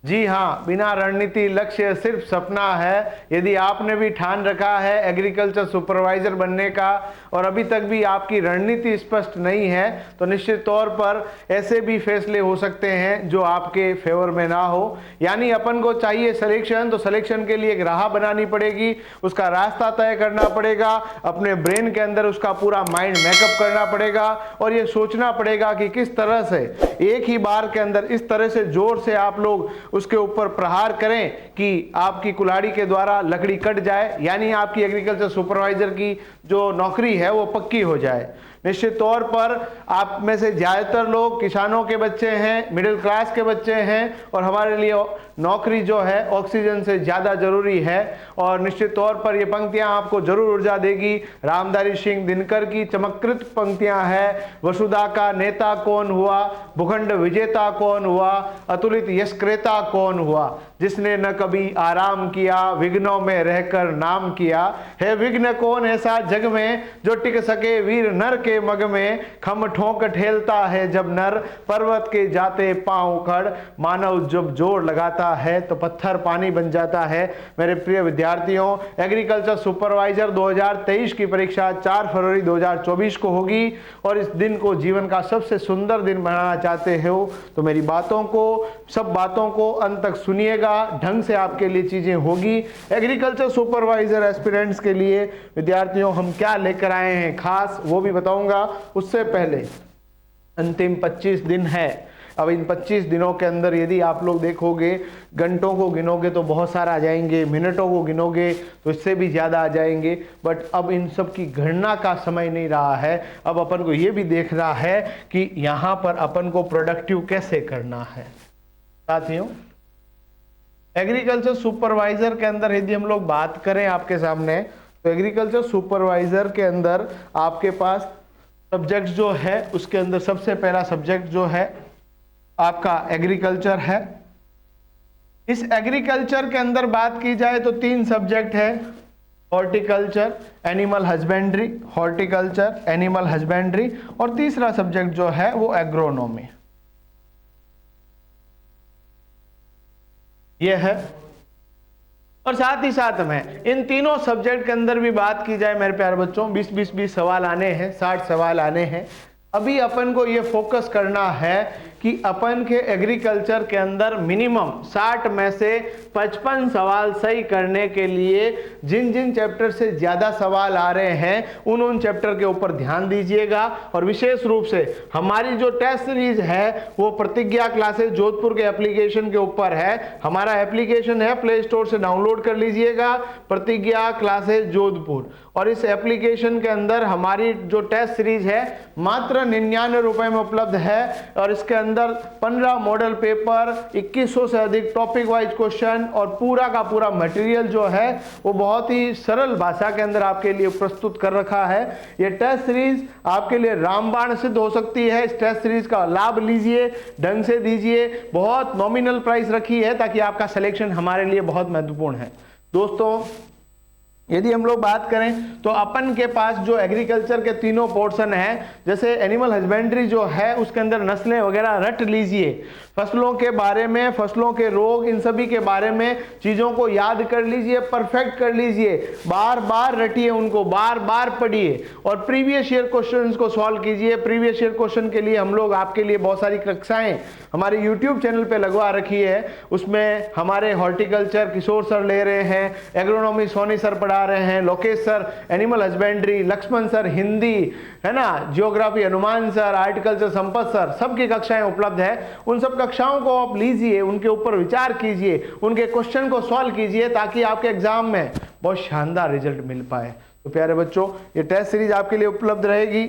जी हाँ, बिना रणनीति लक्ष्य सिर्फ सपना है। यदि आपने भी ठान रखा है एग्रीकल्चर सुपरवाइजर बनने का और अभी तक भी आपकी रणनीति स्पष्ट नहीं है, तो निश्चित तौर पर ऐसे भी फैसले हो सकते हैं जो आपके फेवर में ना हो। यानी अपन को चाहिए सिलेक्शन, तो सिलेक्शन के लिए एक राह बनानी पड़ेगी, उसका रास्ता तय करना पड़ेगा, अपने ब्रेन के अंदर उसका पूरा माइंड मेकअप करना पड़ेगा और ये सोचना पड़ेगा कि किस तरह से एक ही बार के अंदर इस तरह से जोर से आप लोग उसके ऊपर प्रहार करें कि आपकी कुल्हाड़ी के द्वारा लकड़ी कट जाए, यानी आपकी एग्रीकल्चर सुपरवाइजर की जो नौकरी है वो पक्की हो जाए। निश्चित तौर पर आप में से ज़्यादातर लोग किसानों के बच्चे हैं, मिडिल क्लास के बच्चे हैं और हमारे लिए नौकरी जो है ऑक्सीजन से ज़्यादा ज़रूरी है। और निश्चित तौर पर ये पंक्तियां आपको जरूर ऊर्जा देगी। रामधारी सिंह दिनकर की चमत्कृत पंक्तियां हैं, वसुधा का नेता कौन हुआ, भूखंड विजेता कौन हुआ, अतुलित यशक्रेता कौन हुआ, जिसने न कभी आराम किया, विघ्नों में रहकर नाम किया। है विघ्न कौन ऐसा जग में, जो टिक सके वीर नर के मग में, खम ठोंक ठेलता है जब नर, पर्वत के जाते पांव उखड़, मानव जब जोर लगाता है तो पत्थर पानी बन जाता है। मेरे प्रिय विद्यार्थियों, एग्रीकल्चर सुपरवाइजर 2023 की परीक्षा 4 फरवरी 2024 को होगी और इस दिन को जीवन का सबसे सुंदर दिन बनाना चाहते हो तो मेरी सब बातों को अंत तक सुनिएगा, ढंग से आपके लिए चीजें होगी। एग्रीकल्चर सुपरवाइजर एस्पिरेंट्स के लिए विद्यार्थियों हम क्या लेकर आए हैं खास, वो भी बताऊंगा। उससे पहले अंतिम 25 दिन है। अब इन 25 दिनों के अंदर यदि आप लोग देखोगे, घंटों को गिनोगे तो बहुत सारा आ जाएंगे, मिनटों को गिनोगे तो इससे भी ज़्यादा आ जाएंगे। बट अब इन सब की गणना का समय नहीं रहा है। अब अपन को ये भी देखना है कि यहाँ पर अपन को प्रोडक्टिव कैसे करना है। साथियों, एग्रीकल्चर सुपरवाइजर के अंदर यदि हम लोग बात करें आपके सामने, तो एग्रीकल्चर सुपरवाइजर के अंदर आपके पास सब्जेक्ट जो है, उसके अंदर सबसे पहला सब्जेक्ट जो है आपका एग्रीकल्चर है। इस एग्रीकल्चर के अंदर बात की जाए तो 3 सब्जेक्ट है, horticulture, animal husbandry, horticulture, animal husbandry, और तीसरा सब्जेक्ट जो है वो एग्रोनॉमी। ये है। और साथ ही साथ में इन तीनों सब्जेक्ट के अंदर भी बात की जाए मेरे प्यारे बच्चों, 20 सवाल आने हैं, 60 सवाल आने हैं। अभी अपन को ये फोकस करना है कि अपन के एग्रीकल्चर के अंदर मिनिमम 60 में से 55 सवाल सही करने के लिए जिन जिन चैप्टर से ज़्यादा सवाल आ रहे हैं उन चैप्टर के ऊपर ध्यान दीजिएगा। और विशेष रूप से हमारी जो टेस्ट सीरीज है वो प्रतिज्ञा क्लासेस जोधपुर के एप्लीकेशन के ऊपर है। हमारा एप्लीकेशन है, प्ले स्टोर से डाउनलोड कर लीजिएगा, प्रतिज्ञा क्लासेस जोधपुर। और इस एप्लीकेशन के अंदर हमारी जो टेस्ट सीरीज है मात्र 99 रुपए में उपलब्ध है और इसके अंदर 15 मॉडल पेपर, 2100 से अधिक टॉपिक वाइज क्वेश्चन और पूरा का पूरा मटेरियल जो है वो बहुत ही सरल भाषा के अंदर आपके लिए प्रस्तुत कर रखा है। ये टेस्ट सीरीज आपके लिए रामबाण सिद्ध हो सकती है। इस टेस्ट सीरीज का लाभ लीजिए, ढंग से दीजिए। बहुत नॉमिनल प्राइस रखी है ताकि आपका सिलेक्शन हमारे लिए बहुत महत्वपूर्ण है। दोस्तों, यदि हम लोग बात करें तो अपन के पास जो एग्रीकल्चर के तीनों पोर्शन है, जैसे एनिमल हस्बेंड्री जो है उसके अंदर नस्लें वगैरह रट लीजिए, फसलों के बारे में, फसलों के रोग, इन सभी के बारे में चीज़ों को याद कर लीजिए, परफेक्ट कर लीजिए, बार बार रटिए, उनको बार बार पढ़िए और प्रीवियस ईयर क्वेश्चंस को सॉल्व कीजिए। प्रीवियस ईयर क्वेश्चन के लिए हम लोग आपके लिए बहुत सारी कक्षाएं हमारे यूट्यूब चैनल पे लगवा रखी है। उसमें हमारे हॉर्टिकल्चर किशोर सर ले रहे हैं, एग्रोनॉमी सोनी सर पढ़ा रहे हैं, Lokesh sir animal husbandry, Laxman sir Hindi, है ना, जियोग्राफी हनुमान सर, आर्टिकल्चर संपत सर, सबकी कक्षाएं उपलब्ध है। उन सब कक्षाओं को आप लीजिए, उनके ऊपर विचार कीजिए, उनके क्वेश्चन को सॉल्व कीजिए ताकि आपके एग्जाम में बहुत शानदार रिजल्ट मिल पाए। तो प्यारे बच्चों, ये टेस्ट सीरीज आपके लिए उपलब्ध रहेगी।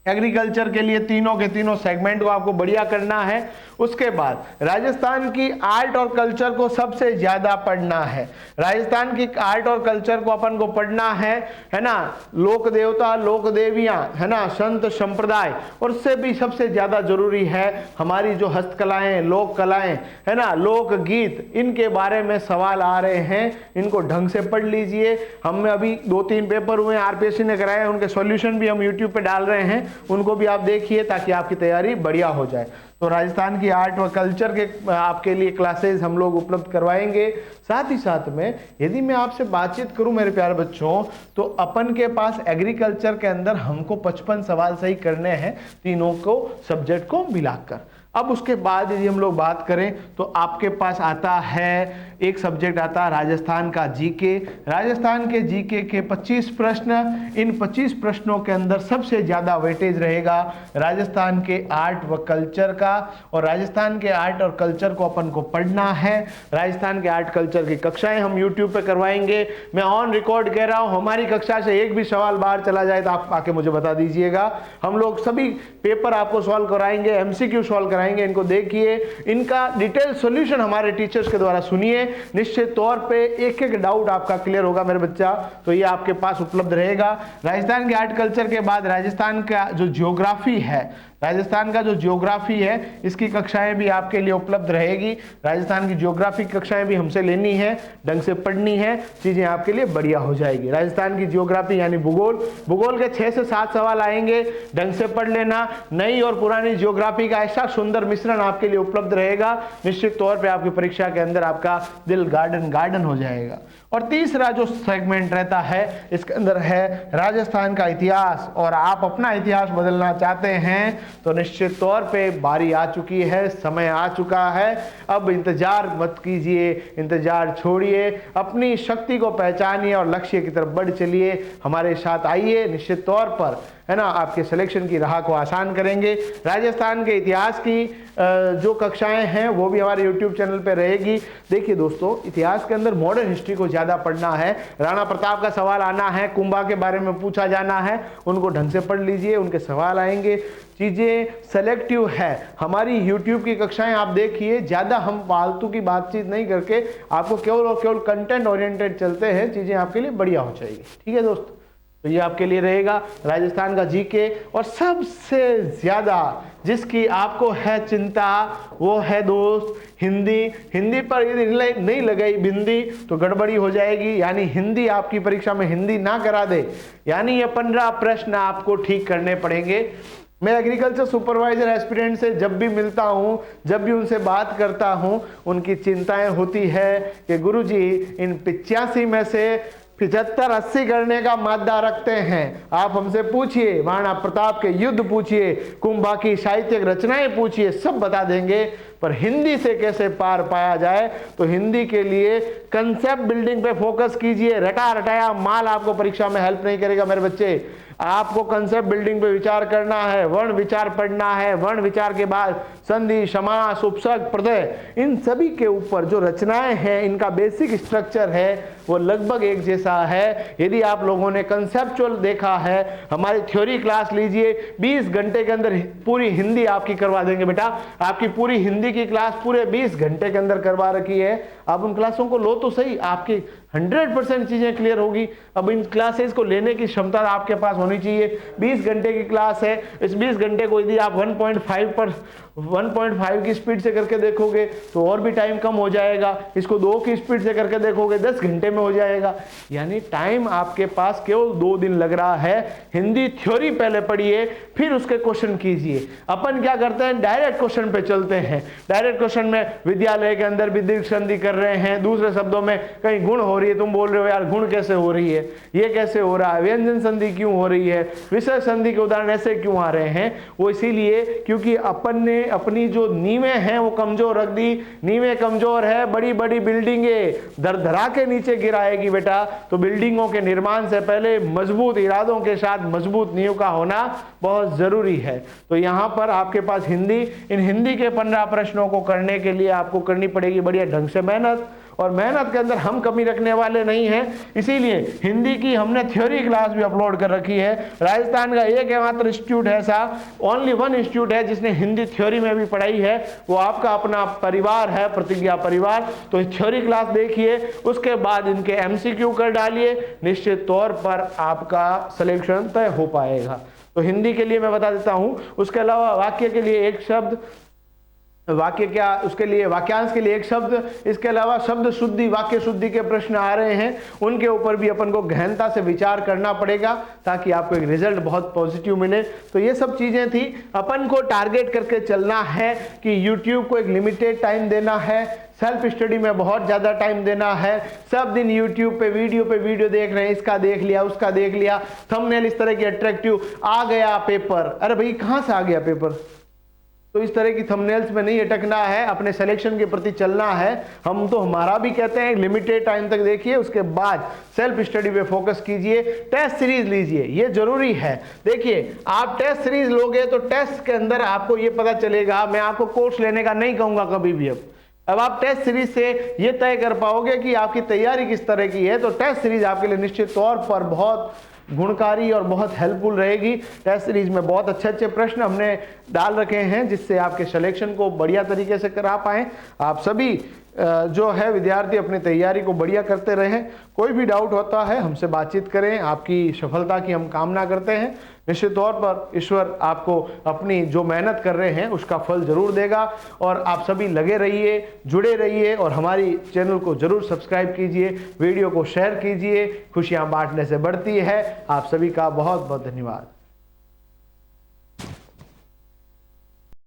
एग्रीकल्चर के लिए तीनों के तीनों सेगमेंट को आपको बढ़िया करना है। उसके बाद राजस्थान की आर्ट और कल्चर को सबसे ज्यादा पढ़ना है। राजस्थान की आर्ट और कल्चर को अपन को पढ़ना है ना, लोक देवता, लोक देवियां, है ना, संत संप्रदाय, और उससे भी सबसे ज्यादा जरूरी है हमारी जो हस्तकलाएं, लोक कलाएं, है ना, लोक गीत, इनके बारे में सवाल आ रहे हैं, इनको ढंग से पढ़ लीजिए। हमने अभी 2-3 पेपर हुए आरपीएससी ने कराए, उनके सॉल्यूशन भी हम यूट्यूब पे डाल रहे हैं, उनको भी आप देखिए ताकि आपकी तैयारी बढ़िया हो जाए। तो राजस्थान की आर्ट व कल्चर के आपके लिए क्लासेस हम लोग उपलब्ध करवाएंगे। साथ ही साथ में यदि मैं आपसे बातचीत करूं मेरे प्यारे बच्चों, तो अपन के पास एग्रीकल्चर के अंदर हमको 55 सवाल सही करने हैं, तीनों को सब्जेक्ट को मिलाकर। अब उसके बाद यदि हम लोग बात करें तो आपके पास आता है एक सब्जेक्ट आता है राजस्थान का जीके। राजस्थान के जीके के 25 प्रश्न, इन 25 प्रश्नों के अंदर सबसे ज़्यादा वेटेज रहेगा राजस्थान के आर्ट व कल्चर का, और राजस्थान के आर्ट और कल्चर को अपन को पढ़ना है। राजस्थान के आर्ट कल्चर की कक्षाएं हम यूट्यूब पे करवाएंगे। मैं ऑन रिकॉर्ड कह रहा हूं, हमारी कक्षा से एक भी सवाल बाहर चला जाए तो आप आके मुझे बता दीजिएगा। हम लोग सभी पेपर आपको सॉल्व कराएंगे, एमसीक्यू सॉल्व कराएंगे। इनको देखिए, इनका डिटेल सॉल्यूशन हमारे टीचर्स के द्वारा सुनिए। निश्चित तौर पे एक एक डाउट आपका क्लियर होगा मेरे बच्चा, तो ये आपके पास उपलब्ध रहेगा। राजस्थान के आर्ट कल्चर के बाद राजस्थान का जो ज्योग्राफी है, राजस्थान का जो ज्योग्राफी है, इसकी कक्षाएं भी आपके लिए उपलब्ध रहेगी। राजस्थान की ज्योग्राफी कक्षाएं भी हमसे लेनी है, ढंग से पढ़नी है, चीजें आपके लिए बढ़िया हो जाएगी। राजस्थान की ज्योग्राफी यानी भूगोल, भूगोल के 6 से 7 सवाल आएंगे, ढंग से पढ़ लेना। नई और पुरानी ज्योग्राफी का ऐसा सुंदर मिश्रण आपके लिए उपलब्ध रहेगा, निश्चित तौर पर आपकी परीक्षा के अंदर आपका दिल गार्डन गार्डन हो जाएगा। और तीसरा जो सेगमेंट रहता है इसके अंदर है राजस्थान का इतिहास, और आप अपना इतिहास बदलना चाहते हैं तो निश्चित तौर पे बारी आ चुकी है, समय आ चुका है। अब इंतजार मत कीजिए, इंतजार छोड़िए, अपनी शक्ति को पहचानिए और लक्ष्य की तरफ बढ़ चलिए। हमारे साथ आइए, निश्चित तौर पर है ना आपके सिलेक्शन की राह को आसान करेंगे। राजस्थान के इतिहास की जो कक्षाएं हैं वो भी हमारे YouTube चैनल पे रहेगी। देखिए दोस्तों, इतिहास के अंदर मॉडर्न हिस्ट्री को ज़्यादा पढ़ना है। राणा प्रताप का सवाल आना है, कुंभा के बारे में पूछा जाना है, उनको ढंग से पढ़ लीजिए, उनके सवाल आएंगे। चीज़ें सेलेक्टिव है। हमारी YouTube की कक्षाएं आप देखिए, ज़्यादा हम फालतू की बातचीत नहीं करके आपको केवल और केवल कंटेंट ओरिएंटेड चलते हैं, चीज़ें आपके लिए बढ़िया हो जाएगी। ठीक है दोस्तों, तो ये आपके लिए रहेगा राजस्थान का जीके। और सबसे ज़्यादा जिसकी आपको है चिंता वो है दोस्त हिंदी। हिंदी पर यदि नहीं लगाई बिंदी तो गड़बड़ी हो जाएगी, यानी हिंदी आपकी परीक्षा में हिंदी ना करा दे, यानी ये 15 प्रश्न आपको ठीक करने पड़ेंगे। मैं एग्रीकल्चर सुपरवाइजर एस्पिरेंट से जब भी मिलता हूं, जब भी उनसे बात करता हूं, उनकी चिंताएं होती है कि गुरुजी इन 85 में से 75-80 करने का मादा रखते हैं। आप हमसे पूछिए, महाराणा प्रताप के युद्ध पूछिए, कुंभा की साहित्यिक रचनाएं पूछिए, सब बता देंगे। पर हिंदी से कैसे पार पाया जाए, तो हिंदी के लिए कंसेप्ट बिल्डिंग पे फोकस कीजिए। रटा रटाया माल आपको परीक्षा में हेल्प नहीं करेगा मेरे बच्चे। आपको कंसेप्ट बिल्डिंग पे विचार करना है, वर्ण विचार पढ़ना है, वर्ण विचार के बाद संधि, समास, उपसर्ग, प्रत्यय, इन सभी के ऊपर जो रचनाएं हैं, इनका बेसिक स्ट्रक्चर है वो लगभग एक जैसा है। यदि आप लोगों ने कंसेप्चुअल देखा है, हमारी थ्योरी क्लास लीजिए, 20 घंटे के अंदर पूरी हिंदी आपकी करवा देंगे बेटा। आपकी पूरी हिंदी की क्लास पूरे 20 घंटे के अंदर करवा रखी है। आप उन क्लासों को लो तो सही, आपकी 100% चीजें क्लियर होगी। अब इन क्लासेस को लेने की क्षमता आपके पास होनी चाहिए। 20 घंटे की क्लास है, इस 20 घंटे को यदि आप 1.5 की स्पीड से करके देखोगे तो और भी टाइम कम हो जाएगा। इसको 2 की स्पीड से करके देखोगे 10 घंटे में हो जाएगा। यानी टाइम आपके पास केवल 2 दिन लग रहा है। हिंदी थ्योरी पहले पढ़िए, फिर उसके क्वेश्चन कीजिए। अपन क्या करते हैं, डायरेक्ट क्वेश्चन पे चलते हैं। डायरेक्ट क्वेश्चन में विद्यालय के अंदर विद्युत संधि कर रहे हैं, दूसरे शब्दों में कहीं गुण हो रही है, तुम बोल रहे हो यार गुण कैसे हो रही है, ये कैसे हो रहा है, व्यंजन संधि क्यों हो रही है, विषय संधि के उदाहरण ऐसे क्यों आ रहे हैं। वो इसीलिए क्योंकि अपन ने अपनी जो नींवें हैं वो कमजोर रख दी। नींवें कमजोर है, बड़ी बड़ी बिल्डिंगें दरदरा के नीचे गिराएगी बेटा। तो बिल्डिंगों के निर्माण से पहले मजबूत इरादों के साथ मजबूत नींव का होना बहुत जरूरी है। तो यहाँ पर आपके पास हिंदी, इन हिंदी के 15 प्रश्नों को करने के लिए आपको करनी पड़ेगी बढ़िया ढंग से मेहनत। और मेहनत के अंदर हम कमी रखने वाले नहीं हैं, इसीलिए हिंदी की हमने थ्योरी क्लास भी अपलोड कर रखी है। राजस्थान का एक मात्र इंस्टीट्यूट है ऐसा, ओनली 1 इंस्टीट्यूट है जिसने हिंदी थ्योरी में भी पढ़ाई है, वो आपका अपना परिवार है, प्रतिज्ञा परिवार। तो थ्योरी क्लास देखिए, उसके बाद इनके MCQ कर डालिए, निश्चित तौर पर आपका सिलेक्शन तय हो पाएगा। तो हिंदी के लिए मैं बता देता हूं। उसके अलावा वाक्य के लिए एक शब्द वाक्य क्या, उसके लिए वाक्यांश के लिए एक शब्द, इसके अलावा शब्द शुद्धि, वाक्य शुद्धि के प्रश्न आ रहे हैं, उनके ऊपर भी अपन को गहनता से विचार करना पड़ेगा ताकि आपको एक रिजल्ट बहुत पॉजिटिव मिले। तो ये सब चीजें थी। अपन को टारगेट करके चलना है कि YouTube को एक लिमिटेड टाइम देना है, सेल्फ स्टडी में बहुत ज़्यादा टाइम देना है। सब दिन YouTube पे वीडियो देख रहे हैं, इसका देख लिया, उसका देख लिया, थंबनेल इस तरह की अट्रैक्टिव, आ गया पेपर, अरे भाई कहाँ से आ गया पेपर। तो इस तरह की थंबनेल्स में नहीं अटकना है, अपने सिलेक्शन के प्रति चलना है। हम तो हमारा भी कहते हैं लिमिटेड टाइम तक देखिए, उसके बाद सेल्फ स्टडी पे फोकस कीजिए, टेस्ट सीरीज लीजिए, ये जरूरी है। देखिए आप टेस्ट सीरीज लोगे तो टेस्ट के अंदर आपको ये पता चलेगा, मैं आपको कोर्स लेने का नहीं कहूंगा कभी भी। अब आप टेस्ट सीरीज से ये तय कर पाओगे कि आपकी तैयारी किस तरह की है। तो टेस्ट सीरीज आपके लिए निश्चित तौर पर बहुत गुणकारी और बहुत हेल्पफुल रहेगी। टेस्ट सीरीज में बहुत अच्छे अच्छे प्रश्न हमने डाल रखे हैं जिससे आपके सिलेक्शन को बढ़िया तरीके से करा पाएं। आप सभी जो है विद्यार्थी अपनी तैयारी को बढ़िया करते रहें। कोई भी डाउट होता है हमसे बातचीत करें, आपकी सफलता की हम कामना करते हैं। निश्चित तौर पर ईश्वर आपको अपनी जो मेहनत कर रहे हैं उसका फल जरूर देगा। और आप सभी लगे रहिए, जुड़े रहिए और हमारी चैनल को जरूर सब्सक्राइब कीजिए, वीडियो को शेयर कीजिए। खुशियां बांटने से बढ़ती है। आप सभी का बहुत बहुत धन्यवाद।